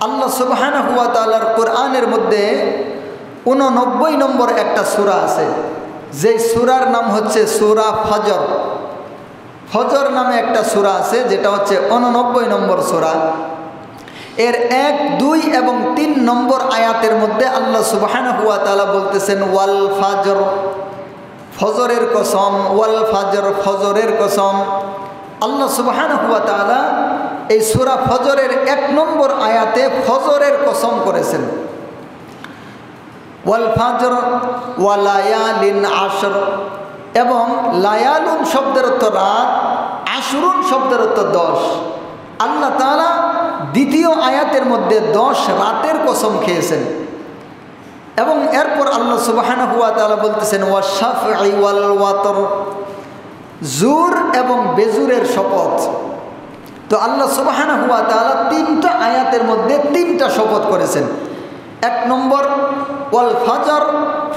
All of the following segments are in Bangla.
আল্লাহ সুবহানাহু ওয়া তাআলার কোরআনের মধ্যে 89 নম্বর একটা সূরা আছে, যেই সূরার নাম হচ্ছে সূরা ফজর। ফজর নামে একটা সূরা আছে, যেটা হচ্ছে 89 নম্বর সূরা। এর 1, 2 এবং 3 নম্বর আয়াতের মধ্যে আল্লাহ সুবহানাহু ওয়া তাআলা বলতেছেন ওয়াল ফাজর, ফজরের কসম, ওয়াল ফাজর, ফজরের কসম। আল্লাহ সুবহানাহু ওয়া তাআলা এই সূরা ফজরের 1 নম্বর আয়াতে ফজরের কসম করেছেন। ওয়াল ফাজর ওয়া লায়ালিন আশর, এবং লায়ালুন শব্দের অর্থ রাত, আশরুন শব্দের অর্থ 10। আল্লাহ তাআলা দ্বিতীয় আয়াতের মধ্যে 10 রাতের কসম খেয়েছেন। এবং এরপর আল্লাহ সুবহানাহু ওয়া তাআলা বলতেছেন ওয়াশ-শাফঈ ওয়াল ওয়াতর, জোর এবং বেজুরের শপথ। তো আল্লাহ সুবহানাহু ওয়া তাআলা 3টা আয়াতের মধ্যে 3টা শপথ করেছেন। 1 নম্বর ওয়াল ফাজর,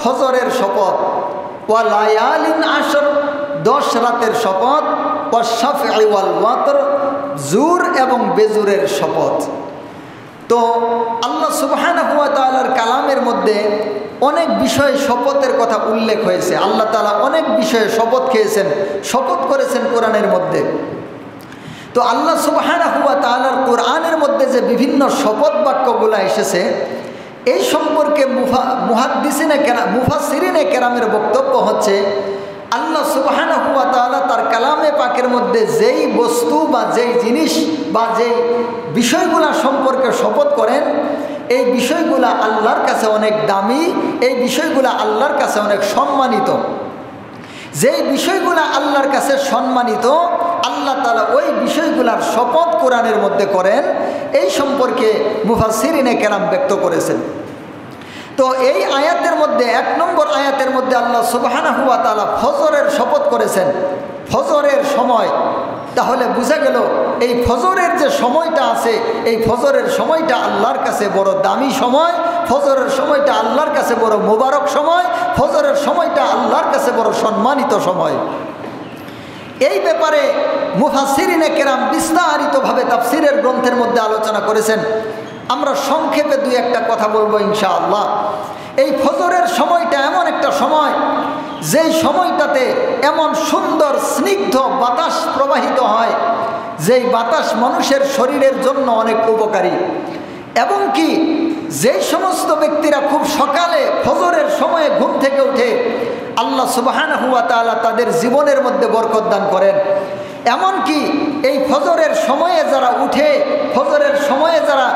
ফজরের শপথ, ওয়া লায়ালিন আশর, 10 রাতের শপথ, ওয়াশ-শাফঈ ওয়াল ওয়াতর, জোর এবং বেজুরের শপথ। তো আল্লাহ সুবহানাহু ওয়া তাআলার কালামের মধ্যে অনেক বিষয়ে শপথের কথা উল্লেখ হয়েছে। আল্লাহ তাআলা অনেক বিষয়ে শপথ খেয়েছেন, শপথ করেছেন কোরআনের মধ্যে। তো আল্লাহ সুবহানাহু ওয়া তাআলার কোরআনের মধ্যে যে বিভিন্ন শপথ বাক্যগুলো এসেছে, এই সম্পর্কে মুফাসসিরিনে কেরামের বক্তব্য হচ্ছে আল্লাহ সুবহানাহু ওয়া তাআলা তার কালামে পাকের মধ্যে যেই বস্তু বা যেই জিনিস বা যেই বিষয়গুলা সম্পর্কে শপথ করেন, এই বিষয়গুলা আল্লাহর কাছে অনেক দামি, এই বিষয়গুলা আল্লাহর কাছে অনেক সম্মানিত। যেই বিষয়গুলা আল্লাহর কাছে সম্মানিত, আল্লাহ তাআলা ওই বিষয়গুলার শপথ কোরআনের মধ্যে করেন, এই সম্পর্কে মুফাসসিরিনে কেরাম ব্যক্ত করেছেন। তো এই আয়াতের মধ্যে 1 নম্বর আয়াতের মধ্যে আল্লাহ সুবহানাহু ওয়া তাআলা ফজরের শপথ করেছেন, ফজরের সময়। তাহলে বোঝা গেল এই ফজরের যে সময়টা আছে, এই ফজরের সময়টা আল্লাহর কাছে বড় দামি সময়, ফজরের সময়টা আল্লাহর কাছে বড় মোবারক সময়, ফজরের সময়টা আল্লাহর কাছে বড় সম্মানিত সময়। এই ব্যাপারে মুফাসসিরিনে কেরাম বিস্তারিতভাবে তাফসীরের গ্রন্থের মধ্যে আলোচনা করেছেন। আমরা সংক্ষেপে 2-1টা কথা বলবো ইনশাআল্লাহ। এই ফজরের সময়টা এমন একটা সময়, যেই সময়টাতে এমন সুন্দর স্নিগ্ধ বাতাস প্রবাহিত হয়, যেই বাতাস মানুষের শরীরের জন্য অনেক উপকারী। এবং কি যেই সমস্ত ব্যক্তিরা খুব সকালে ফজরের সময়ে ঘুম থেকে উঠে, আল্লাহ সুবহানাহু ওয়া তাআলা তাদের জীবনের মধ্যে বরকত দান করেন। এমনকি এই ফজরের সময়ে যারা উঠে, ফজরের সময়ে যারা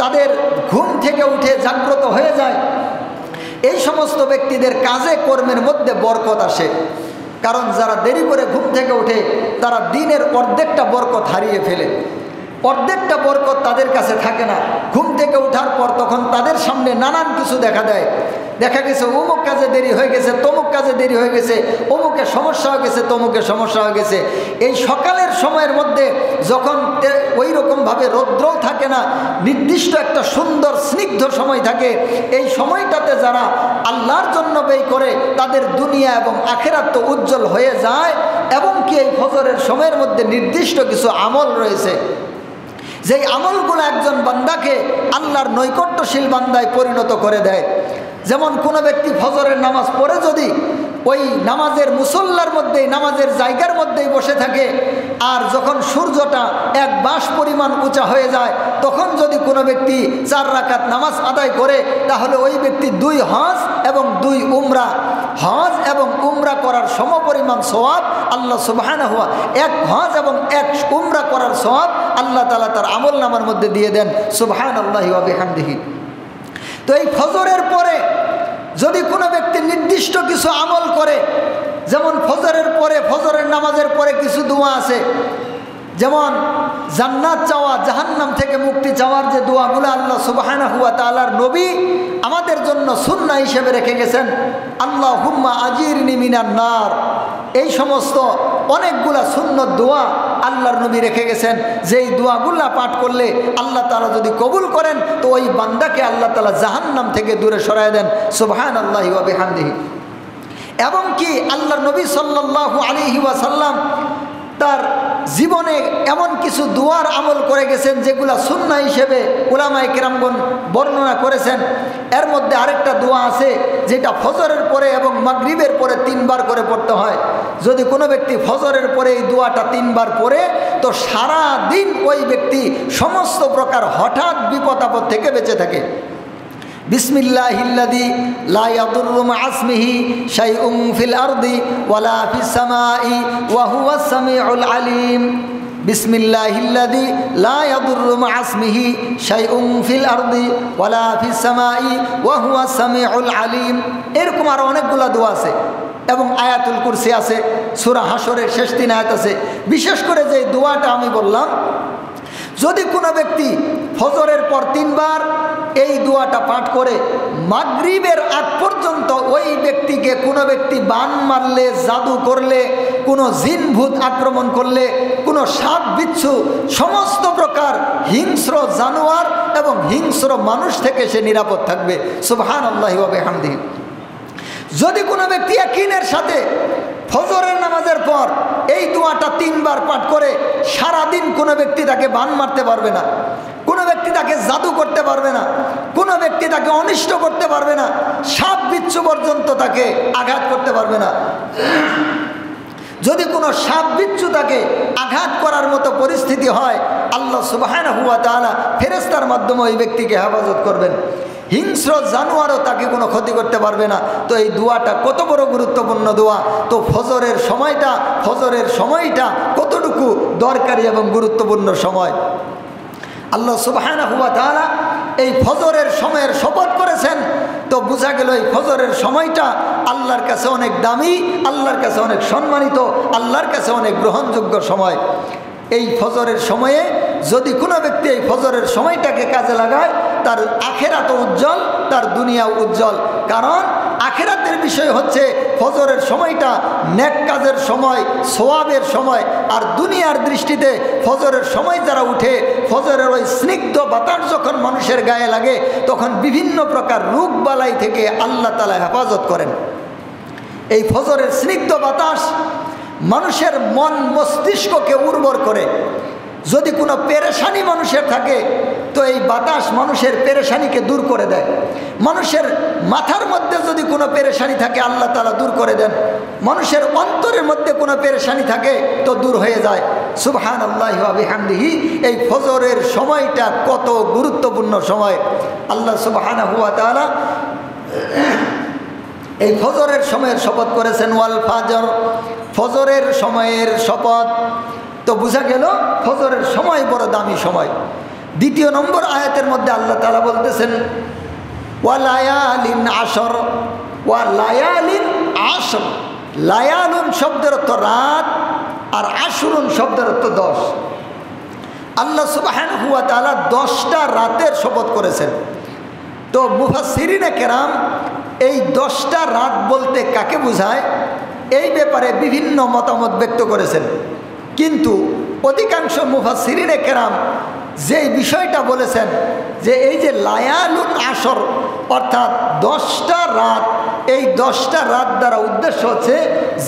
তাদের ঘুম থেকে উঠে জাগ্রত হয়ে যায়, এই সমস্ত ব্যক্তিদের কাজে কর্মের মধ্যে বরকত আসে। কারণ যারা দেরি করে ঘুম থেকে ওঠে, তারা দিনের অর্ধেকটা বরকত হারিয়ে ফেলে, অর্ধেকটা বরকত তাদের কাছে থাকে না। ঘুম থেকে ওঠার পর তখন তাদের সামনে নানান কিছু দেখা দেয়। দেখা গেছে অমুক কাজে দেরি হয়ে গেছে, তমুক কাজে দেরি হয়ে গেছে, অমুকের সমস্যা হয়ে গেছে, তমুকের সমস্যা হয়ে গেছে। এই সকালের সময়ের মধ্যে যখন ওই রকমভাবে রৌদ্রও থাকে না, নির্দিষ্ট একটা সুন্দর স্নিগ্ধ সময় থাকে, এই সময়টাতে যারা আল্লাহর জন্য ব্যয় করে, তাদের দুনিয়া এবং আখিরাত তো উজ্জ্বল হয়ে যায়। এবং কি এই ফজরের সময়ের মধ্যে নির্দিষ্ট কিছু আমল রয়েছে, যেই আমলগুলো একজন বান্দাকে আল্লাহর নৈকট্যশীল বান্দায় পরিণত করে দেয়। যেমন কোনো ব্যক্তি ফজরের নামাজ পড়ে যদি ওই নামাজের মুসল্লার মধ্যেই, নামাজের জায়গার মধ্যেই বসে থাকে, আর যখন সূর্যটা 1 বাস পরিমাণ উঁচা হয়ে যায়, তখন যদি কোনো ব্যক্তি 4 রাকাত নামাজ আদায় করে, তাহলে ওই ব্যক্তি 2 হজ এবং 2 উমরা, হজ এবং উমরা করার সমপরিমাণ সওয়াব আল্লাহ সুবহানাহু ওয়া তাআলা, 1 হজ এবং 1 উমরা করার সওয়াব আল্লাহ তাআলা তার আমলনামার মধ্যে দিয়ে দেন। সুবহানাল্লাহি ওয়া বিহামদিহি। তো এই ফজরের পরে যদি কোনো ব্যক্তি নির্দিষ্ট কিছু আমল করে, যেমন ফজরের পরে, ফজরের নামাজের পরে কিছু দোয়া আছে, যেমন জান্নাত চাওয়া, জাহান্নাম থেকে মুক্তি চাওয়ার যে দোয়াগুলো আল্লাহ সুবহানাহু ওয়া তাআলার নবী আমাদের জন্য সুন্নাহ হিসেবে রেখে গেছেন, আল্লাহুম্মা আজিরনি মিনান নার, এই সমস্ত অনেকগুলা সুন্নত দোয়া আল্লাহর নবী রেখে গেছেন। যেই দোয়াগুলা পাঠ করলে আল্লাহ তাআলা যদি কবুল করেন, তো ওই বান্দাকে আল্লাহ তাআলা জাহান্নাম থেকে দূরে সরায় দেন। সুবহানাল্লাহি ওয়া বিহামদিহি। এবং কি আল্লাহর নবী সাল্লাল্লাহু আলাইহি ওয়াসাল্লাম তার জীবনে এমন কিছু দুয়ার আমল করে গেছেন যেগুলা সুন্নাহ হিসেবে উলামায়ে কেরামগণ বর্ণনা করেছেন। এর মধ্যে আরেকটা দোয়া আছে যেটা ফজরের পরে এবং মাগরিবের পরে 3 বার করে পড়তে হয়। যদি কোনো ব্যক্তি ফজরের পরে এই দোয়াটা 3 বার পড়ে তো সারা দিন ওই ব্যক্তি সমস্ত প্রকার হঠাৎ বিপদ আপদ থেকে বেঁচে থাকে। বিসমিল্লাহিল্লাযী লা ইয়াদুররু মা ইসমিহি শাইউন ফিল আরদি ওয়ালা ফিস সামাই ওয়া হুয়াস সামিউল আলিম। বিসমিল্লাহিল্লাযী লা ইয়াদুররু মা ইসমিহি শাইউন ফিল আরদি ওয়ালা ফিস সামাই ওয়া হুয়াস সামিউল আলিম। এরকম আরো অনেকগুলো দোয়া আছে এবং আয়াতুল কুরসি আছে, সূরা হাশরের শেষ 3 আয়াত আছে। বিশেষ করে যে দোয়াটা আমি বললাম, যদি কোনো ব্যক্তি ফজরের পর 3 বার এই দোয়াটা পাঠ করে মাগরিবের আগ পর্যন্ত ওই ব্যক্তিকে কোনো ব্যক্তি বান মারলে, জাদু করলে, কোনো জিন ভূত আক্রমণ করলে, কোনো সাপ বিচ্ছু, সমস্ত প্রকার হিংস্র জানোয়ার এবং হিংস্র মানুষ থেকে সে নিরাপদ থাকবে। সুবহানাল্লাহি ওয়া বিহামদিহি। যদি কোনো ব্যক্তি ইয়াকিনের সাথে ফজরের নামাজের পর এই দোয়াটা 3 বার পাঠ করে সারাদিন কোনো ব্যক্তি তাকে বান মারতে পারবে না, কোনো ব্যক্তি তাকে জাদু করতে পারবে না, কোনো ব্যক্তি তাকে অনিষ্ট করতে পারবে না, সাপ বিচ্ছু পর্যন্ত তাকে আঘাত করতে পারবে না। যদি কোনো সাপ বিচ্ছু তাকে আঘাত করার মতো পরিস্থিতি হয়, আল্লাহ সুবহানাহু ওয়া তাআলা ফেরেশতার মাধ্যমে ওই ব্যক্তিকে হেফাজত করবেন। হিংস্র জানোয়ারও তাকে কোনো ক্ষতি করতে পারবে না। তো এই দোয়াটা কত বড় গুরুত্বপূর্ণ দোয়া। তো ফজরের সময়টা কতটুকু দরকারি এবং গুরুত্বপূর্ণ সময়। আল্লাহ সুবহানাহু ওয়া তাআলা এই ফজরের সময়ের শপথ করেছেন। তো বোঝা গেল এই ফজরের সময়টা আল্লাহর কাছে অনেক দামি, আল্লাহর কাছে অনেক সম্মানিত, আল্লাহর কাছে অনেক গ্রহণযোগ্য সময়। এই ফজরের সময়ে যদি কোনো ব্যক্তি এই ফজরের সময়টাকে কাজে লাগায়, তার আখিরাতও উজ্জ্বল, তার দুনিয়াও উজ্জ্বল। কারণ আখিরাতের বিষয় হচ্ছে ফজরের সময়টা নেক কাজের সময়, সওয়াবের সময়। আর দুনিয়ার দৃষ্টিতে ফজরের সময় যারা উঠে, ফজরের ওই স্নিগ্ধ বাতাস যখন মানুষের গায়ে লাগে, তখন বিভিন্ন প্রকার রোগ বালাই থেকে আল্লাহ তাআলা হেফাজত করেন। এই ফজরের স্নিগ্ধ বাতাস মানুষের মন মস্তিষ্ককে উর্বর করে। যদি কোনো পেরেশানি মানুষের থাকে তো এই বাতাস মানুষের পেরেশানিকে দূর করে দেয়। মানুষের মাথার মধ্যে যদি কোনো পেরেশানি থাকে আল্লাহ তাআলা দূর করে দেন। মানুষের অন্তরের মধ্যে কোনো পেরেশানি থাকে তো দূর হয়ে যায়। সুবহানাল্লাহি ওয়া বিহামদিহি। এই ফজরের সময়টা কত গুরুত্বপূর্ণ সময়। আল্লাহ সুবহানাহু ওয়া তাআলা এই ফজরের সময়ের শপথ করেছেন, ওয়াল ফাজর, ফজরের সময়ের শপথ। তো বোঝা গেল ফজরের সময় বড় দামি সময়। 2 নম্বর আয়াতের মধ্যে আল্লাহ তাআলা বলতেছেন ওয়া লায়ালিন আশর, ওয়া লায়ালিন আশর। লায়ালুন শব্দের অর্থ রাত আর আশরুন শব্দের অর্থ 10। আল্লাহ সুবহানাহু ওয়া তাআলা 10টা রাতের শপথ করেছেন। তো মুফাসসিরিনে কেরাম এই 10টা রাত বলতে কাকে বোঝায় এই ব্যাপারে বিভিন্ন মতামত ব্যক্ত করেছেন। কিন্তু অধিকাংশ মুফাসসিরিনে কেরাম যেই বিষয়টা বলেছেন যে এই যে লায়ালুন আশর অর্থাৎ 10টা রাত, এই 10টা রাত দ্বারা উদ্দেশ্য হচ্ছে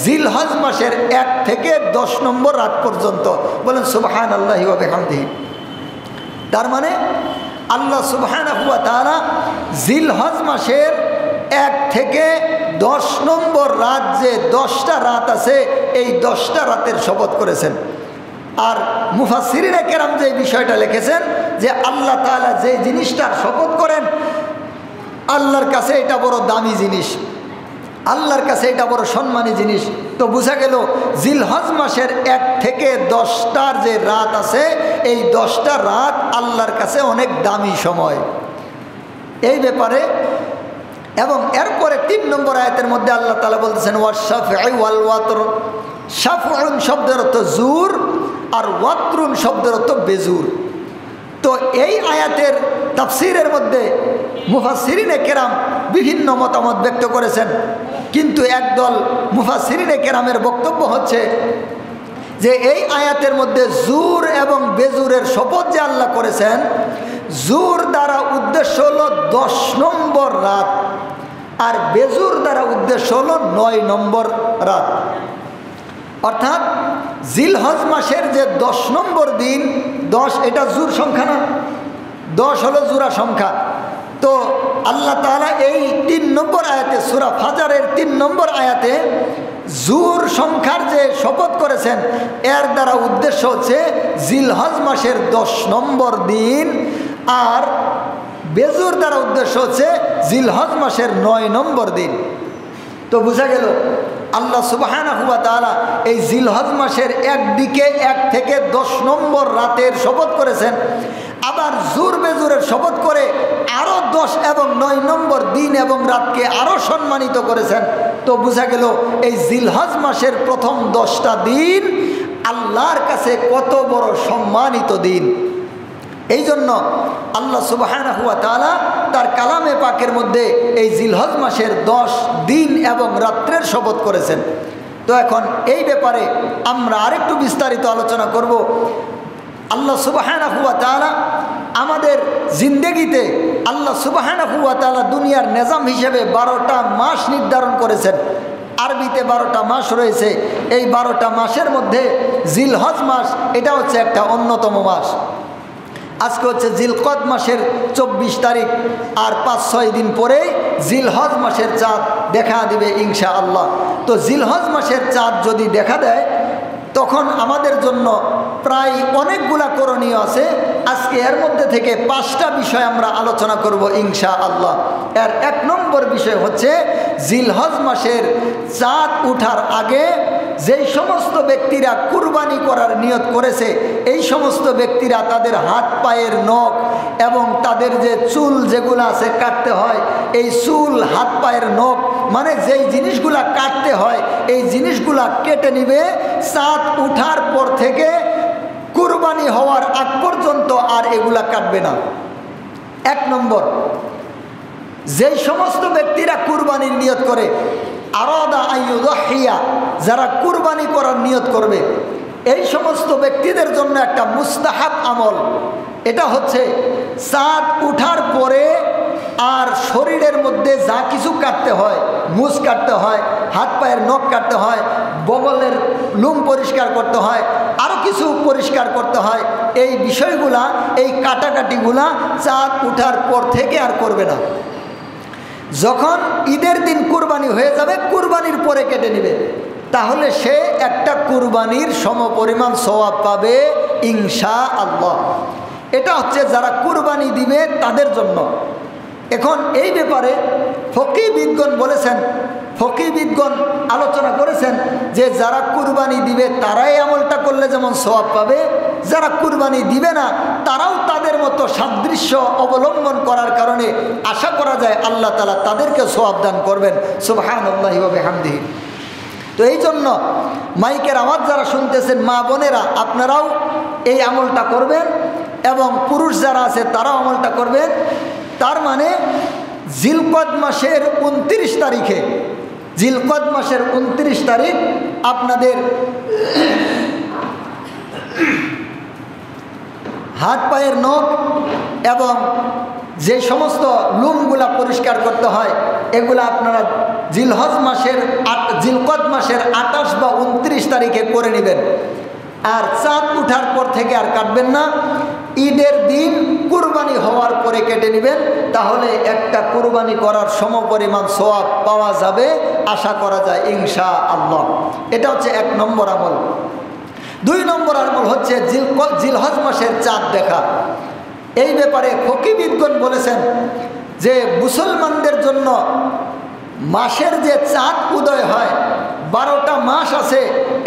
জিলহজ মাসের 1 থেকে 10 নম্বর রাত পর্যন্ত। বলেন সুবহানাল্লাহি ওয়া বিহামদিহি। তার মানে আল্লাহ সুবহানাহু ওয়া তাআলা জিলহজ মাসের 1 থেকে 10 নম্বর রাত, যে 10টা রাত আছে, এই 10টা রাতের শপথ করেছেন। আর মুফাসসিরিনে কেরাম যে বিষয়টা লিখেছেন যে আল্লাহ তাআলা যে জিনিসটার শপথ করেন আল্লাহর কাছে এটা বড় দামি জিনিস, আল্লাহর কাছে এটা বড় সম্মানী জিনিস। তো বোঝা গেল জিলহজ মাসের 1 থেকে 10টার যে রাত আছে, এই 10টা রাত আল্লাহর কাছে অনেক দামি সময় এই ব্যাপারে। এবং এরপরে 3 নম্বর আয়াতের মধ্যে আল্লাহ তাআলা বলতেছেন ওয়াশ-শাফঈ ওয়াল ওয়াতর। শাফউন শব্দের অর্থ জুর আর ওয়াতরুন শব্দের অর্থ বেজুর। তো এই আয়াতের তাফসীরের মধ্যে মুফাসসিরিনে কেরাম বিভিন্ন মতামত ব্যক্ত করেছেন। কিন্তু একদল মুফাসসিরিনে কেরামের বক্তব্য হচ্ছে যে এই আয়াতের মধ্যে জুর এবং বেজুরের শপথ যে আল্লাহ করেছেন, জুর দ্বারা উদ্দেশ্য হলো 10 নম্বর রাত আর বেজুর দ্বারা উদ্দেশ্য হলো 9 নম্বর রাত। অর্থাৎ জিলহজ মাসের যে 10 নম্বর দিন, 10 এটা জোড় সংখ্যা না, 10 হলো জোড়া সংখ্যা। তো আল্লাহ তাআলা এই 3 নম্বর আয়াতে, সূরা ফাজরের 3 নম্বর আয়াতে জোড় সংখ্যার যে শপথ করেছেন, এর দ্বারা উদ্দেশ্য হচ্ছে জিলহজ মাসের 10 নম্বর দিন, আর বেজুর দ্বারা উদ্দেশ্য হচ্ছে জিলহজ মাসের 9 নম্বর দিন। তো বোঝা গেল আল্লাহ সুবহানাহু ওয়া তাআলা এই জিলহজ মাসের একদিকে 1 থেকে 10 নম্বর রাতের শপথ করেছেন, আবার জোর বেজুরের শপথ করে আরও 10 এবং 9 নম্বর দিন এবং রাতকে আরও সম্মানিত করেছেন। তো বোঝা গেল এই জিলহজ মাসের প্রথম 10টা দিন আল্লাহর কাছে কত বড় সম্মানিত দিন। এই জন্য আল্লাহ সুবহানাহু ওয়া তাআলা তার কালামে পাকের মধ্যে এই জিলহজ মাসের 10 দিন এবং রাত্রের শপথ করেছেন। তো এখন এই ব্যাপারে আমরা আরেকটু বিস্তারিত আলোচনা করব। আল্লাহ সুবহানাহু ওয়া তাআলা আমাদের জিন্দেগিতে আল্লাহ সুবহানাহু ওয়া তাআলা দুনিয়ার নিজাম হিসেবে 12টা মাস নির্ধারণ করেছেন। আরবিতে 12টা মাস রয়েছে। এই 12টা মাসের মধ্যে জিলহজ মাস এটা হচ্ছে একটা অন্যতম মাস। আজকে হচ্ছে জিলকদ মাসের 24 তারিখ, আর 5-6 দিন পরেই জিলহজ মাসের চাঁদ দেখা দিবে ইনশাআল্লাহ। তো জিলহজ মাসের চাঁদ যদি দেখা দেয় তখন আমাদের জন্য প্রায় অনেকগুলা করণীয় আছে। আজকে এর মধ্যে থেকে 5টা বিষয় আমরা আলোচনা করব ইনশাআল্লাহ। এর 1 নম্বর বিষয় হচ্ছে জিলহজ মাসের চাঁদ ওঠার আগে যেই সমস্ত ব্যক্তিরা কুরবানি করার নিয়ত করেছে, এই সমস্ত ব্যক্তিরা তাদের হাত পায়ের নখ এবং তাদের যে চুল যেগুলো আছে কাটতে হয়, এই চুল হাত পায়ের নখ মানে যেই জিনিসগুলা কাটতে হয় এই জিনিসগুলা কেটে নিবে। চাঁদ উঠার পর থেকে কুরবানি হওয়ার আগ পর্যন্ত আর এগুলা কাটবে না। 1 নম্বর, যেই সমস্ত ব্যক্তিরা কুরবানির নিয়ত করে, আরাদা আইয়ুযহিয়া, যারা কুরবানি করার নিয়ত করবে, এই সমস্ত ব্যক্তিদের জন্য একটা মুস্তাহাব আমল, এটা হচ্ছে চাঁদ উঠার পরে আর শরীরের মধ্যে যা কিছু কাটতে হয়, মুছ কাটতে হয়, হাত পায়ের নখ কাটতে হয়, বগলের লুম পরিষ্কার করতে হয়, আরও কিছু পরিষ্কার করতে হয়, এই বিষয়গুলা, এই কাটাকাটিগুলা চাঁদ উঠার পর থেকে আর করবে না। যখন ঈদের দিন কুরবানি হয়ে যাবে, কুরবানির পরে কেটে নেবে, তাহলে সে একটা কুরবানির সমপরিমাণ সওয়াব পাবে ইনশাআল্লাহ। এটা হচ্ছে যারা কুরবানি দিবে তাদের জন্য। এখন এই ব্যাপারে ফকিহবিদগণ বলেছেন, ফকিহবিদগণ আলোচনা করেছেন যে যারা কুরবানি দিবে তারাই আমলটা করলে যেমন সওয়াব পাবে, যারা কুরবানি দিবে না তারাও তাদের মতো সাদৃশ্য অবলম্বন করার কারণে আশা করা যায় আল্লাহ তাআলা তাদেরকে সওয়াব দান করবেন। সুবহানাল্লাহি ওয়া বিহামদিহি। তো এই জন্য মাইকের আওয়াজ যারা শুনতেছেন মা বোনেরা, আপনারাও এই আমলটা করবেন এবং পুরুষ যারা আছে তারাও আমলটা করবেন। তার মানে জিলকদ মাসের 29 তারিখে, জিলকদ মাসের 29 তারিখ আপনাদের হাত পায়ের নখ এবং যে সমস্ত লুমগুলা পরিষ্কার করতে হয় এগুলা আপনারা জিলহজ মাসের জিলকদ মাসের 28 বা 29 তারিখে করে নেবেন। আর চাঁদ উঠার পর থেকে আর কাটবেন না। ঈদের দিন কুরবানি হওয়ার পরে কেটে নেবেন, তাহলে একটা কুরবানি করার সমপরিমাণ সওয়াব পাওয়া যাবে আশা করা যায় ইনশাআল্লাহ। এটা হচ্ছে 1 নম্বর আমল। 2 নম্বর আমল হচ্ছে জিলহজ মাসের চাঁদ দেখা। এই ব্যাপারে ফকিহবিদগণ বলেছেন যে মুসলমানদের জন্য মাসের যে চাঁদ উদয় হয়, 12টা মাস আছে,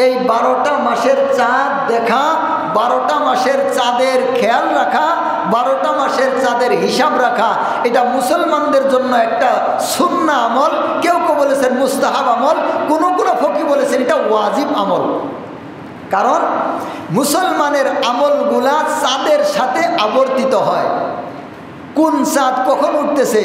এই 12টা মাসের চাঁদ দেখা, 12টা মাসের চাঁদের খেয়াল রাখা, 12টা মাসের চাঁদের হিসাব রাখা, এটা মুসলমানদের জন্য একটা সুন্নাহ আমল। কেউ কেউ বলেছেন মুস্তাহাব আমল, কোনো কোনো ফকিহ বলেছেন এটা ওয়াজিব আমল। কারণ মুসলমানের আমলগুলা চাঁদের সাথে আবর্তিত হয়। কোন চাঁদ কখন উঠতেছে,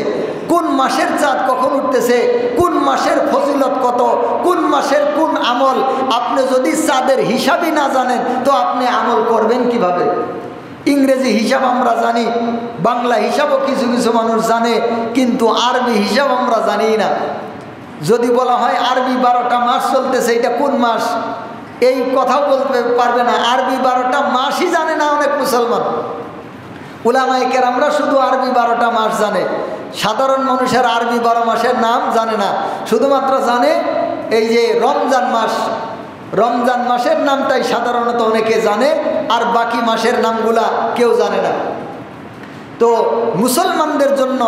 কোন মাসের চাঁদ কখন উঠতেছে, কোন মাসের ফজিলত কত, কোন মাসের কোন আমল, আপনি যদি চাঁদের হিসাবই না জানেন তো আপনি আমল করবেন কিভাবে? ইংরেজি হিসাব আমরা জানি, বাংলা হিসাবও কিছু কিছু মানুষ জানে, কিন্তু আরবি হিসাব আমরা জানি না। যদি বলা হয় আরবি 12টা মাস চলতেছে, এটা কোন মাস? এই কথাও বলতে পারবে না, আরবি 12টা মাসই জানে না অনেক মুসলমান। উলামায়ে কেরামরা শুধু আরবি 12টা মাস জানে, সাধারণ মানুষের আরবি 12 মাসের নাম জানে না, শুধুমাত্র জানে এই যে রমজান মাস, রমজান মাসের নামটাই সাধারণত অনেকে জানে, আর বাকি মাসের নামগুলা কেউ জানে না। তো মুসলমানদের জন্য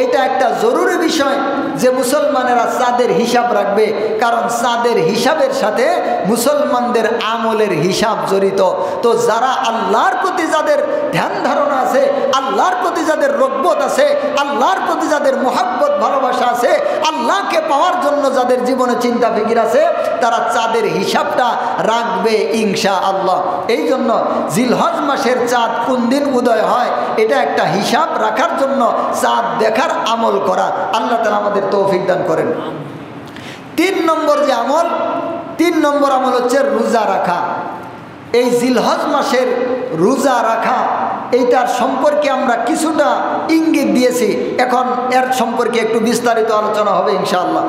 এটা একটা জরুরি বিষয় যে মুসলমানেরা চাঁদের হিসাব রাখবে, কারণ চাঁদের হিসাবের সাথে মুসলমানদের আমলের হিসাব জড়িত। তো যারা আল্লাহর প্রতি যাদের ধ্যান ধারণা আছে, আল্লাহর প্রতি যাদের রগবত আছে, আল্লাহর প্রতি যাদের মোহাব্বত ভালোবাসা আছে, আল্লাহকে পাওয়ার জন্য যাদের জীবনে চিন্তা ফিকির আছে, তারা চাঁদের হিসাবটা রাখবে ইনশাআল্লাহ। এই জন্য জিলহজ মাসের চাঁদ কোন দিন উদয় হয় এটা একটা হিসাব রাখার জন্য চাঁদ দেখার আমল করা আল্লাহ তাআলা আমাদের তৌফিক দান করেন। 3 নম্বর যে আমল, 3 নম্বর আমল হচ্ছে রোজা রাখা। এই জিলহজ মাসের রোজা রাখা এইটার সম্পর্কে আমরা কিছুটা ইঙ্গিত দিয়েছি, এখন এর সম্পর্কে একটু বিস্তারিত আলোচনা হবে ইনশাআল্লাহ।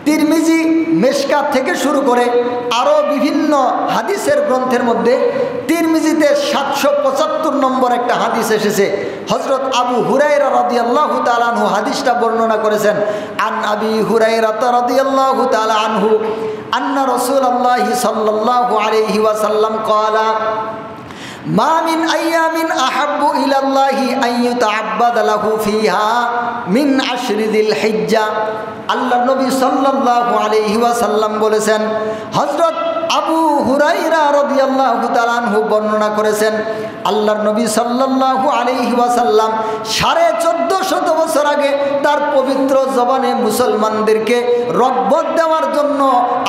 তিরমিজি, মেশকাত থেকে শুরু করে আরও বিভিন্ন হাদিসের গ্রন্থের মধ্যে তিরমিজিতে 775 নম্বর একটা হাদিস এসেছে। হযরত আবু হুরায়রা রাদিয়াল্লাহু তাআলা আনহু হাদিসটা বর্ণনা করেছেন। আন আবি হুরায়রা রাদিয়াল্লাহু তাআলা আনহু আন্না রাসূলুল্লাহি সাল্লাল্লাহু আলাইহি ওয়াসাল্লাম ক্বালা মা মিন আইয়ামিন আহাব্বু ইলাল্লাহি আন ইউতাআব্বাদা লাহু ফিহা মিন আশরি যিল হিজ্জা। আল্লাহ নবী সাল্লাল্লাহু আলাইহি ওয়াসাল্লাম বলেছেন, হযরত আবু হুরায়রা রাদিয়াল্লাহু তাআলা আনহু বর্ণনা করেছেন, আল্লাহর নবী সাল্লাল্লাহু আলাইহি ওয়াসাল্লাম 1450 বছর আগে তার পবিত্র জবানে মুসলমানদেরকে রগবত দেওয়ার জন্য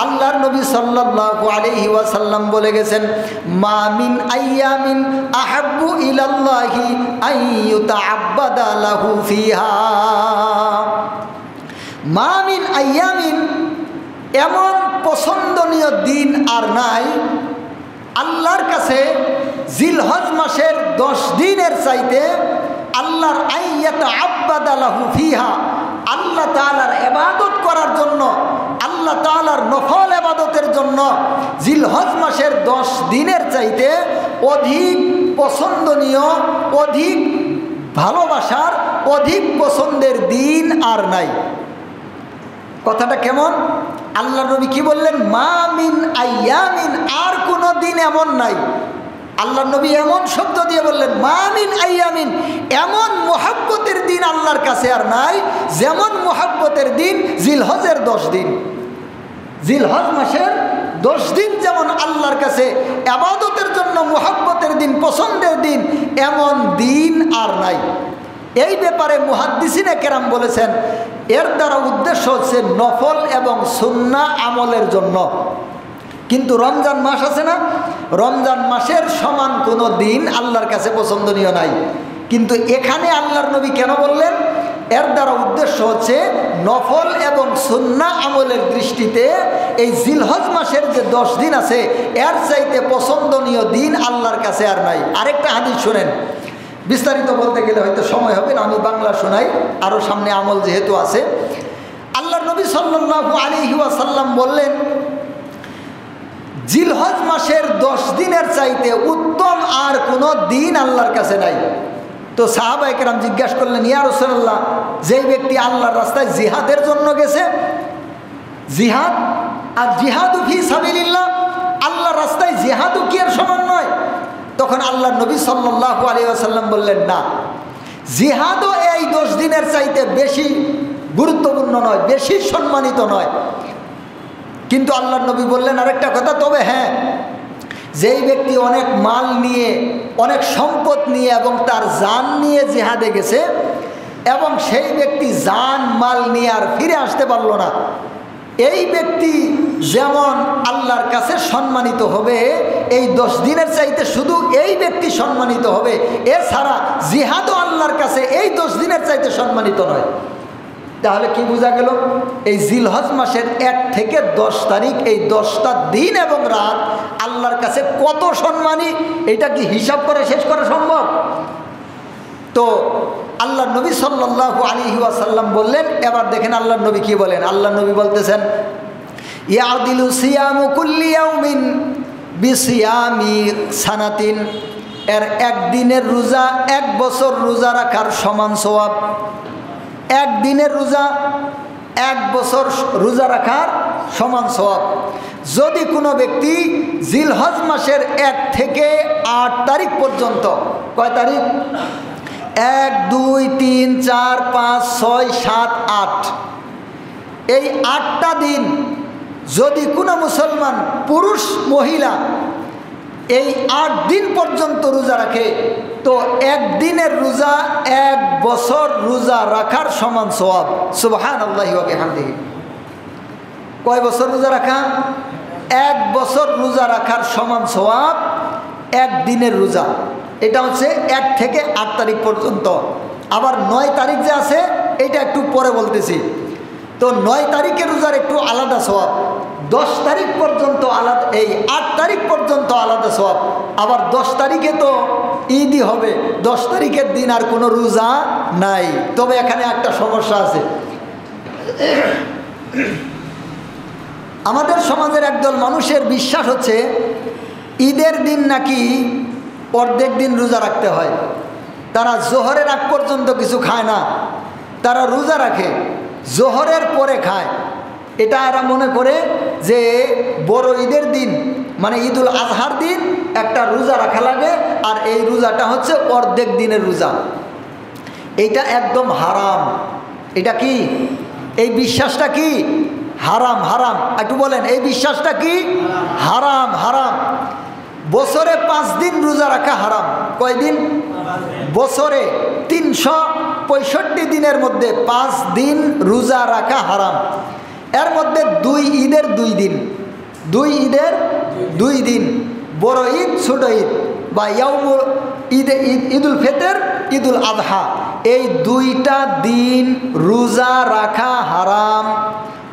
আল্লাহর নবী সাল্লাল্লাহু আলাইহি ওয়াসাল্লাম বলে গেছেন, মা মিন আইয়ামিন আহাব্বু ইলাল্লাহি আন ইউতাআব্বাদা লাহু ফিহা। মা মিন আইয়ামিন, এমন পছন্দনীয় দিন আর নাই আল্লাহর কাছে জিলহজ মাসের 10 দিনের চাইতে আল্লাহর আইয়াতাআব্বাদা লাহু ফিহা, আল্লাহ তাআলার ইবাদত করার জন্য, আল্লাহ তাআলার নফল ইবাদতের জন্য জিলহজ মাসের 10 দিনের চাইতে অধিক পছন্দনীয়, অধিক ভালোবাসার, অধিক পছন্দের দিন আর নাই। কথাটা কেমন? আল্লাহ নবী কি বললেন? মা মিন আইয়ামিন, আর কোনো দিন এমন নাই। আল্লাহ নবী এমন শব্দ দিয়ে বললেন, মা মিন আইয়ামিন, এমন মুহাব্বতের দিন আল্লাহর কাছে আর নাই যেমন মুহাব্বতের দিন জিলহজের 10 দিন। জিলহজ মাসের 10 দিন যেমন আল্লাহর কাছে ইবাদতের জন্য মুহাব্বতের দিন, পছন্দের দিন, এমন দিন আর নাই। এই ব্যাপারে মুহাদ্দিসিনে কেরাম বলেছেন, এর দ্বারা উদ্দেশ্য হচ্ছে নফল এবং সুন্নাহ আমলের জন্য। কিন্তু রমজান মাস আছে না, রমজান মাসের সমান কোনো দিন আল্লাহর কাছে পছন্দনীয় নাই। কিন্তু এখানে আল্লাহর নবী কেন বললেন? এর দ্বারা উদ্দেশ্য হচ্ছে নফল এবং সুন্নাহ আমলের দৃষ্টিতে এই জিলহজ মাসের যে 10 দিন আছে এর চাইতে পছন্দনীয় দিন আল্লাহর কাছে আর নাই। আরেকটা হাদিস শুনেন, বিস্তারিত বলতে গেলে হয়তো সময় হবে না, আমি বাংলা শোনাই, আরও সামনে আমল যেহেতু আছে। আল্লাহর নবী সাল্লাল্লাহু আলাইহি ওয়াসাল্লাম বললেন, জিলহজ মাসের 10 দিনের চাইতে উত্তম আর কোনো দিন আল্লাহর কাছে নাই। তো সাহাবায়ে কেরাম জিজ্ঞাসা করলেন, ইয়া রাসূলুল্লাহ, যেই ব্যক্তি আল্লাহর রাস্তায় জিহাদের জন্য গেছে, জিহাদ আর জিহাদু ফি সাবিলিল্লাহ, আল্লাহর রাস্তায় জিহাদও কি এর সমান নয়? তখন আল্লাহর নবী সাল্লাল্লাহু আলাইহি ওয়াসাল্লাম বললেন, না, জিহাদও এই 10 দিনের চাইতে বেশি গুরুত্বপূর্ণ নয়, বেশি সম্মানিত নয়। কিন্তু আল্লাহর নবী বললেন আরেকটা কথা, তবে হ্যাঁ, যেই ব্যক্তি অনেক মাল নিয়ে, অনেক সম্পদ নিয়ে এবং তার জান নিয়ে জিহাদে গেছে এবং সেই ব্যক্তি জান মাল নিয়ে আর ফিরে আসতে পারল না, এই ব্যক্তি যেমন আল্লাহর কাছে সম্মানিত হবে এই 10 দিনের চাইতে শুধু এই ব্যক্তি সম্মানিত হবে, এছাড়া জিহাদও আল্লাহর কাছে এই 10 দিনের চাইতে সম্মানিত নয়। তাহলে কি বোঝা গেল? এই জিলহজ মাসের 1 থেকে 10 তারিখ, এই 10টা দিন এবং রাত আল্লাহর কাছে কত সম্মানী, এটা কি হিসাব করে শেষ করা সম্ভব? তো আল্লাহ নবী সাল্লাল্লাহু আলাইহি ওয়াসাল্লাম বললেন, এবার দেখেন আল্লাহ নবী কি বলেন। আল্লাহ নবী বলতেছেন, ইয়াদিলু সিয়ামু কুল্লি ইয়াউমিন বিসিয়ামি সানাতিন, এর একদিনের রোজা 1 বছর রোজা রাখার সমান সওয়াব। একদিনের রোজা 1 বছর রোজা রাখার সমান সওয়াব। যদি কোনো ব্যক্তি জিলহজ মাসের 1 থেকে 8 তারিখ পর্যন্ত, কয় তারিখ? 1, 2, 3, 4, 5, 6, 7, 8, এই 8টা দিন যদি কোনো মুসলমান পুরুষ মহিলা এই 8 দিন পর্যন্ত রোজা রাখে, তো একদিনের রোজা 1 বছর রোজা রাখার সমান সওয়াব। সুবহানাল্লাহি ওয়া বিহামদিহি। কয় বছর রোজা রাখা? 1 বছর রোজা রাখার সমান সওয়াব একদিনের রোজা। এটা হচ্ছে 1 থেকে 8 তারিখ পর্যন্ত। আবার 9 তারিখ যে আছে এটা একটু পরে বলতেছি। তো 9 তারিখের রোজার একটু আলাদা সওয়াব, 10 তারিখ পর্যন্ত আলাদা, এই 8 তারিখ পর্যন্ত আলাদা সওয়াব। আবার 10 তারিখে তো ঈদই হবে, 10 তারিখের দিন আর কোনো রোজা নাই। তবে এখানে একটা সমস্যা আছে। আমাদের সমাজের একদল মানুষের বিশ্বাস হচ্ছে ঈদের দিন নাকি অর্ধেক দিন রোজা রাখতে হয়। তারা জোহরের আগ পর্যন্ত কিছু খায় না, তারা রোজা রাখে, জোহরের পরে খায়। এটা এরা মনে করে যে বড় ঈদের দিন মানে ঈদুল আজহার দিন একটা রোজা রাখা লাগে, আর এই রোজাটা হচ্ছে অর্ধেক দিনের রোজা। এইটা একদম হারাম। এটা কি? এই বিশ্বাসটা কি? হারাম। হারাম একটু বলেন, এই বিশ্বাসটা কি? হারাম। হারাম। বছরে 5 দিন রোজা রাখা হারাম। কয় দিন? বছরে 365 দিনের মধ্যে 5 দিন রোজা রাখা হারাম। এর মধ্যে 2 ঈদের 2 দিন, 2 ঈদের 2 দিন, বড় ঈদ, ছোট ঈদ বা ঈদুল ফিতর, ঈদুল আজহা, এই 2টা দিন রোজা রাখা হারাম।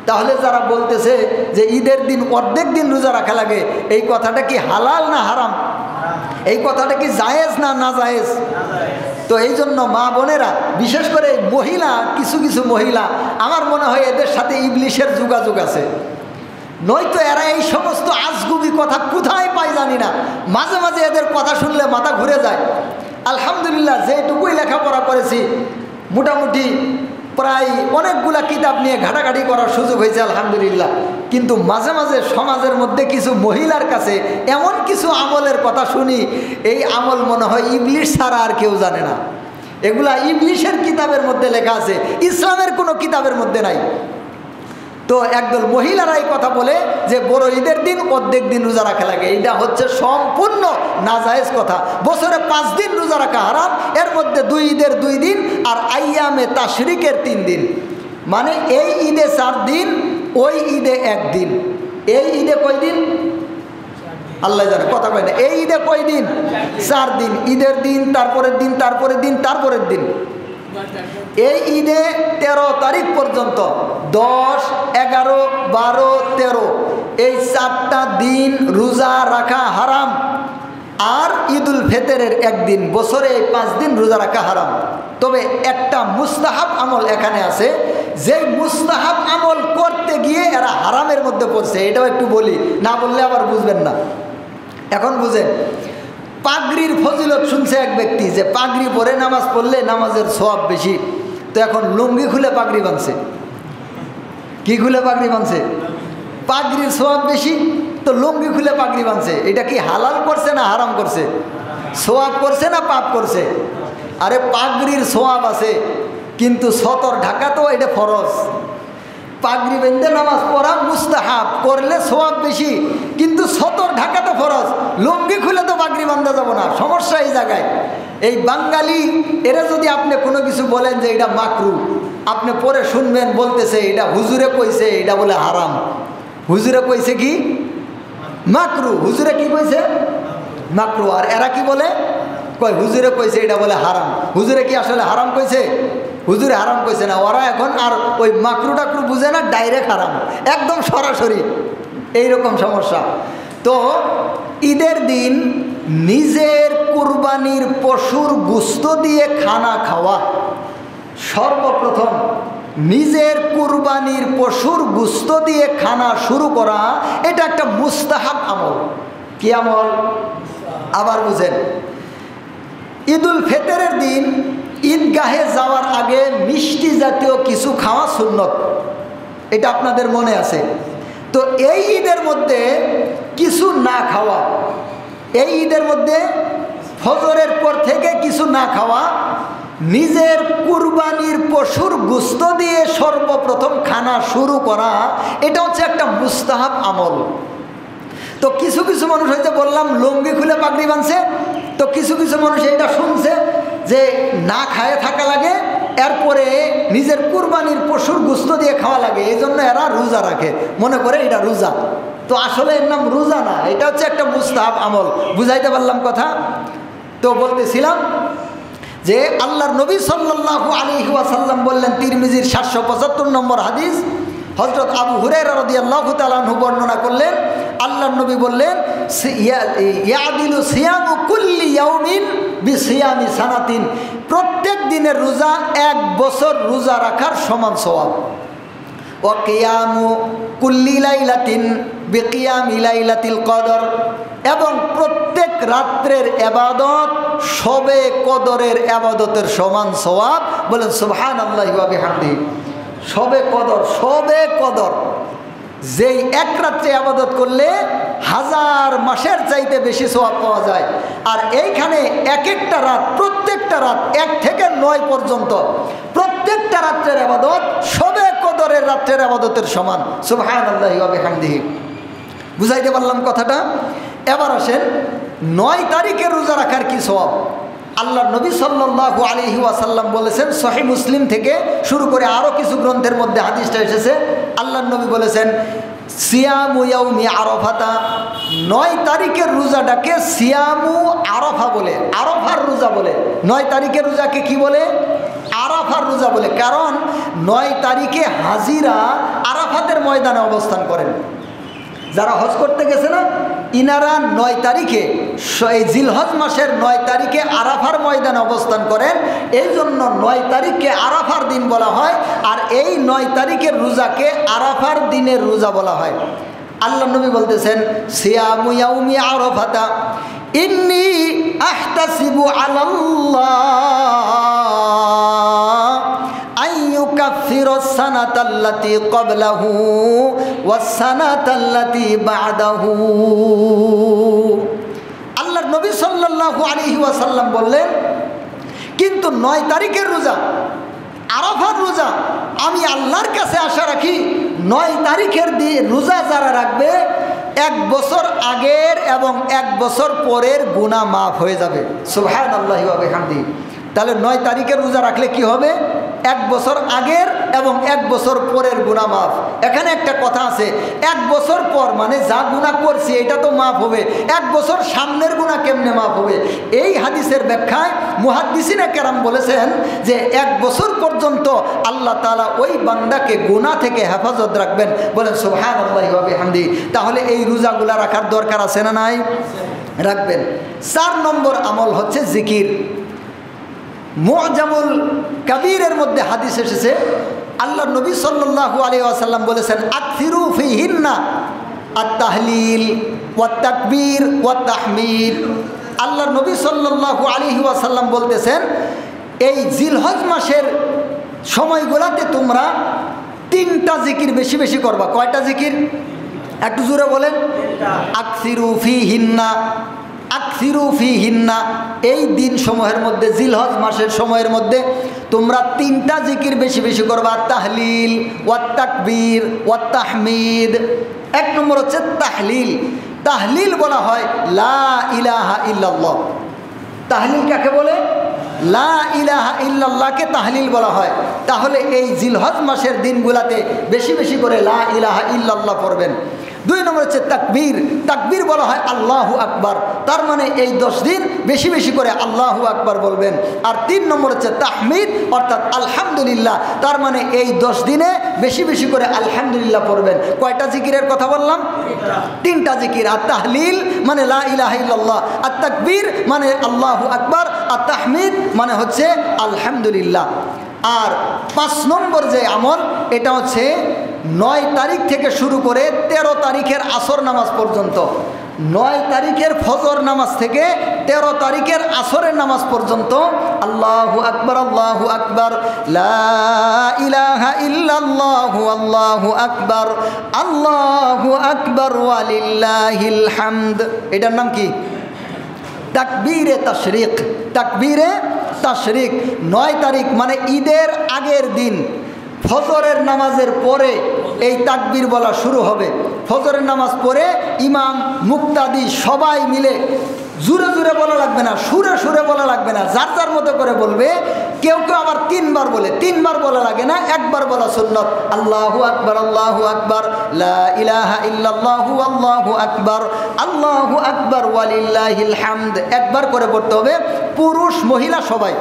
তাহলে যারা বলতেছে যে ঈদের দিন অর্ধেক দিন রোজা রাখা লাগে, এই কথাটা কি হালাল না হারাম? এই কথাটা কি জায়েজ না না জায়েজ? তো এই জন্য মা বোনেরা, বিশেষ করে মহিলা, কিছু কিছু মহিলা, আমার মনে হয় এদের সাথে ইবলিশের যোগাযোগ আছে। নয়তো এরা এই সমস্ত আজগুবি কথা কোথায় পায় জানি না। মাঝে মাঝে এদের কথা শুনলে মাথা ঘুরে যায়। আলহামদুলিল্লাহ, যেটুকুই লেখাপড়া করেছি মোটামুটি প্রায় অনেকগুলা কিতাব নিয়ে ঘাটাঘাটি করার সুযোগ হয়েছে আলহামদুলিল্লাহ। কিন্তু মাঝে মাঝে সমাজের মধ্যে কিছু মহিলার কাছে এমন কিছু আমলের কথা শুনি, এই আমল মনে হয় ইবলিশ ছাড়া আর কেউ জানে না। এগুলা ইবলিশের কিতাবের মধ্যে লেখা আছে, ইসলামের কোনো কিতাবের মধ্যে নাই। তো একদল মহিলারা এই কথা বলে যে বড় ঈদের দিন অর্ধেক দিন রোজা রাখা লাগে, এটা হচ্ছে সম্পূর্ণ নাজায়েজ কথা। বছরে 5 দিন রোজা রাখা হারাম, এর মধ্যে 2 ঈদের 2 দিন আর আইয়ামে তাশরিকের 3 দিন। মানে এই ঈদে 4 দিন, ওই ঈদে 1 দিন। এই ঈদে কয় দিন আল্লাহ জানে, কথা কয় না। এই ঈদে কয় দিন? 4 দিন। ঈদের দিন, তারপরের দিন, তারপরের দিন, তারপরের দিন। এই ঈদে 13 তারিখ পর্যন্ত 10, 11, 12, 13 এই 4টা দিন রোজা রাখা হারাম। আর ঈদুল ফিতরের 1 দিন, বছরে এই 5 দিন রোজা রাখা হারাম। তবে একটা মুস্তাহাব আমল এখানে আছে, যে মুস্তাহাব আমল করতে গিয়ে এরা হারামের মধ্যে পড়ছে। এটাও একটু বলি, না বললে আবার বুঝবেন না। এখন বুঝেন, পাগড়ির ফজিলত শুনছে এক ব্যক্তি যে পাগড়ি পরে নামাজ পড়লে নামাজের সওয়াব বেশি। তো এখন লুঙ্গি খুলে পাগড়ি বাঁধছে। কি খুলে পাগড়ি বাঁধছে? পাগড়ির সওয়াব বেশি, তো লুঙ্গি খুলে পাগড়ি বাঁধছে। এটা কি হালাল করছে না হারাম করছে? সওয়াব করছে না পাপ করছে? আরে পাগড়ির সওয়াব আছে, কিন্তু সতর ঢাকা তো এটা ফরজ। পাগড়ি বেঁধে নামাজ পড়া মুস্তাহাব, করলে সওয়াব বেশি, কিন্তু সতর ঢাকা তো ফরজ। লুঙ্গি খুলে তো পাগড়ি বাঁধা যাব না। সমস্যা এই জায়গায়। এই বাঙালি এরা যদি আপনি কোনো কিছু বলেন যে এটা মাকরু, আপনি পরে শুনবেন বলতেছে এটা হুজুরে কইছে, এটা বলে হারাম। হুজুরে কইছে কি? মাকরু। হুজুরে কি কইছে? মাকরু। আর এরা কি বলে? কয় হুজুরে কইছে এটা বলে হারাম। হুজুরে কি আসলে হারাম কইছে? হুজুরে হারাম কইছে না। ওরা এখন আর ওই মাকরু টাকরু বুঝে না, ডাইরেক্ট হারাম, একদম সরাসরি। এইরকম সমস্যা। তো ঈদের দিন নিজের কুরবানির পশুর গোশত দিয়ে খানা খাওয়া সর্বপ্রথম নিজের কুরবানির পশুর গোশত দিয়ে খানা শুরু করা এটা একটা মুস্তাহাব আমল। কি আমল? আবার বুঝেন, ঈদুল ফিতরের দিন ঈদগাহে যাওয়ার আগে মিষ্টি জাতীয় কিছু খাওয়া সুন্নত, এটা আপনাদের মনে আছে। তো এই ঈদের মধ্যে কিছু না খাওয়া, এই ঈদের মধ্যে ফজরের পর থেকে কিছু না খাওয়া, নিজের কুরবানির পশুর গোশত দিয়ে সর্বপ্রথম খানা শুরু করা, এটা হচ্ছে একটা মুস্তাহাব আমল। তো কিছু কিছু মানুষ হয়তো বললাম লুঙ্গি খুলে পাগড়ি বাঁধছে, তো কিছু কিছু মানুষ এটা শুনছে যে না খায়ে থাকা লাগে, এরপরে নিজের কুরবানির পশুর গোশত দিয়ে খাওয়া লাগে, এই জন্য এরা রোজা রাখে, মনে করে এটা রোজা। তো আসলে এর নাম রোজা না, এটা হচ্ছে একটা মুস্তাহাব আমল। বুঝাইতে পারলাম কথা? তো বলতেছিলাম যে আল্লাহর নবী সাল্লাল্লাহু আলাইহি ওয়াসাল্লাম বললেন, তিরমিজির 775 নম্বর হাদিস, হযরত আবু হুরায়রা রাদিয়াল্লাহু তাআলা আনহু বর্ণনা করলেন, আল্লাহর নবী বললেন, ইয়াদিলু সিয়ামু কুল্লি ইয়াউমিন বিসিয়ামি সানাতিন, প্রত্যেক দিনের রোজা 1 বছর রোজা রাখার সমান সওয়াব। ওয়া কিয়ামু কুল্লি লাইলাতিন বিকিয়ামি লাইলাতিল কদর, এবং প্রত্যেক রাত্রের ইবাদত শবে কদরের ইবাদতের সমান সওয়াব। বলেন সুবহানাল্লাহি ওয়া বিহামদিহি। শবে কদর, শবে কদর যেই এক রাত্রে ইবাদত করলে 1000 মাসের চাইতে বেশি সওয়াব পাওয়া যায়। আর এইখানে এক একটা রাত, প্রত্যেকটা রাত 1 থেকে 9 পর্যন্ত প্রত্যেকটা রাত্রের ইবাদত শবে কদরের রাত্রের ইবাদতের সমান। সুবহানাল্লাহি ওয়া বিহামদিহি। বুঝাইতে পারলাম কথাটা? এবার আসেন 9 তারিখের রোজা রাখার কি সওয়াব। আল্লাহর নবী সাল্লাল্লাহু আলাইহি ওয়াসাল্লাম বলেছেন, সহিহ মুসলিম থেকে শুরু করে আরও কিছু গ্রন্থের মধ্যে হাদিসটা এসেছে, আল্লাহর নবী বলেছেন, সিয়ামু ইয়াউমি আরাফাতা, 9 তারিখের রোজাটাকে সিয়ামু আরাফা বলে, আরাফার রোজা বলে। 9 তারিখের রোজাকে কি বলে? আরাফার রোজা বলে। কারণ 9 তারিখে হাজিরা আরাফাতের ময়দানে অবস্থান করেন। যারা হজ করতে গেছে না, ইনারা 9 তারিখে, এই জিলহজ মাসের 9 তারিখে আরাফার ময়দানে অবস্থান করেন। এই জন্য 9 তারিখকে আরাফার দিন বলা হয়, আর এই 9 তারিখের রোজাকে আরাফার দিনের রোজা বলা হয়। আল্লাহ নবী বলতেছেন, সিয়ামু ইয়াউমি আরাফাতা ইন্নী আহতাসিবু আলাল্লাহ আইয়ুকাফিরাস সানাতাল্লাতী ক্বাবলাহু ওয়াস সানাতাল্লাতী বা'দাহু। আল্লাহর নবী সাল্লাল্লাহু আলাইহি ওয়াসাল্লাম বললেন, কিন্তু 9 তারিখের রোজা, আরাফার রোজা, আমি আল্লাহর কাছে আশা রাখি 9 তারিখের রোজা যারা রাখবে 1 বছর আগের এবং 1 বছর পরের গুনাহ মাফ হয়ে যাবে। সুবহানাল্লাহি ওয়া বিহামদিহি। তাহলে 9 তারিখের রোজা রাখলে কি হবে? 1 বছর আগের এবং 1 বছর পরের গুনাহ মাফ। এখানে একটা কথা আছে, 1 বছর পর মানে যা গুনাহ করছি এটা তো মাফ হবে, 1 বছর সামনের গুনাহ কেমনে মাফ হবে? এই হাদিসের ব্যাখ্যায় মুহাদ্দিসিনে কেরাম বলেছেন যে 1 বছর পর্যন্ত আল্লাহ তাআলা ওই বান্দাকে গুনাহ থেকে হেফাজত রাখবেন। বলেন সুবহানাল্লাহি ওয়া বিহামদিহি। তাহলে এই রোজাগুলা রাখার দরকার আছে না নাই? রাখবেন। 4 নম্বর আমল হচ্ছে জিকির। মুআজামুল কাবীরের মধ্যে হাদিস এসেছে, আল্লাহর নবী সাল্লাল্লাহু আলাইহি ওয়াসাল্লাম বলেছেন, আকসিরু ফিহিন্না আত-তাহলিল ওয়াত তাকবীর ওয়াত তাহমিদ। আল্লাহর নবী সাল্লাল্লাহু আলাইহি ওয়াসাল্লাম বলতেছেন, এই জিলহজ মাসের সময়গুলোতে তোমরা 3টা জিকির বেশি বেশি করবা। কয়টা জিকির? একটু জোরে বলেন। আকসিরু ফিহিন্না, আকসিরু ফিহিন্না, এই দিন সমূহের মধ্যে, জিলহজ মাসের সময়ের মধ্যে তোমরা 3টা জিকির বেশি বেশি করবা, তাহলিল ওয়াত তাকবীর ওয়াত তাহমিদ। 1 নম্বর হচ্ছে তাহলিল। তাহলিল বলা হয় লা ইলাহা ইল্লাল্লাহ। তাহলিল কাকে বলে? লা ইলাহা ইল্লাল্লাহকে তাহলিল বলা হয়। তাহলে এই জিলহজ মাসের দিনগুলাতে বেশি বেশি করে লা ইলাহা ইল্লাল্লাহ পড়বেন। 2 নম্বর হচ্ছে তাকবীর। তাকবীর বলা হয় আল্লাহু আকবার, তার মানে এই 10 দিন বেশি বেশি করে আল্লাহু আকবার বলবেন। আর 3 নম্বর হচ্ছে তাহমিদ অর্থাৎ আলহামদুলিল্লাহ, তার মানে এই 10 দিনে বেশি বেশি করে আলহামদুলিল্লাহ পড়বেন। কয়টা জিকিরের কথা বললাম? 3টা জিকির। আর তাহলিল মানে লা ইলাহা ইল্লাল্লাহ, আর তাকবীর মানে আল্লাহু আকবার, আর তাহমিদ মানে হচ্ছে আলহামদুলিল্লাহ। আর 5 নম্বর যে আমল, এটা হচ্ছে 9 তারিখ থেকে শুরু করে 13 তারিখের আসর নামাজ পর্যন্ত। 9 তারিখের ফজর নামাজ থেকে 13 তারিখের আসরের নামাজ পর্যন্ত আল্লাহু আকবার আল্লাহু আকবার, লা ইলাহা ইল্লাল্লাহু আল্লাহু আকবার, আল্লাহু আকবার ওয়ালিল্লাহিল হামদ। এটার নাম কি? তাকবীরে তাশরিক। তাকবীরে তাশরিক। 9 তারিখ মানে ঈদের আগের দিন ফজরের নামাজের পরে এই তাকবীর বলা শুরু হবে। ফজরের নামাজ পড়ে ইমাম মুক্তাদি সবাই মিলে জোরে জোরে বলা লাগবে না, সুরে সুরে বলা লাগবে না, যার যার মতো করে বলবে। কেউ কেউ আবার 3 বার বলে, 3 বার বলা লাগে না, একবার বলা সুন্নত। আল্লাহু আকবার আল্লাহু আকবার, লা ইলাহা ইল্লাল্লাহু আল্লাহু আকবার, আল্লাহু আকবার ওয়ালিল্লাহিল হামদ, একবার করে পড়তে হবে, পুরুষ মহিলা সবাই।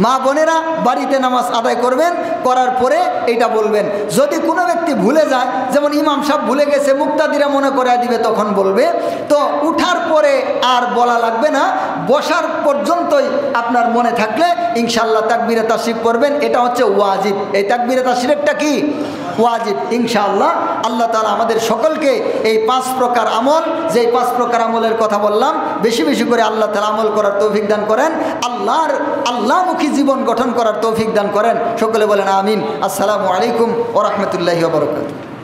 মা বোনেরা বাড়িতে নামাজ আদায় করবেন, করার পরে এটা বলবেন। যদি কোনো ব্যক্তি ভুলে যায়, যেমন ইমাম সাহেব ভুলে গেছে, মুক্তাদিরা মনে করায় দিবে, তখন বলবে। তো উঠার পরে আর বলা লাগবে না, বসার পর্যন্তই আপনার মনে থাকলে ইনশাআল্লাহ তাকবীরে তাশরিক করবেন। এটা হচ্ছে ওয়াজিব। এই তাকবীরে তাশরিকটা কি? ওয়াজিব। ইনশাআল্লাহ আল্লাহ তাআলা আমাদের সকলকে এই 5 প্রকার আমল, যে 5 প্রকার আমলের কথা বললাম, বেশি বেশি করে আল্লাহ তাআলা আমল করার তৌফিক দান করেন, আল্লাহমুখী জীবন গঠন করার তৌফিক দান করেন। সকলে বলেন আমিন। আসসালামু আলাইকুম ওয়া রাহমাতুল্লাহি ওয়া বারাকাতুহু।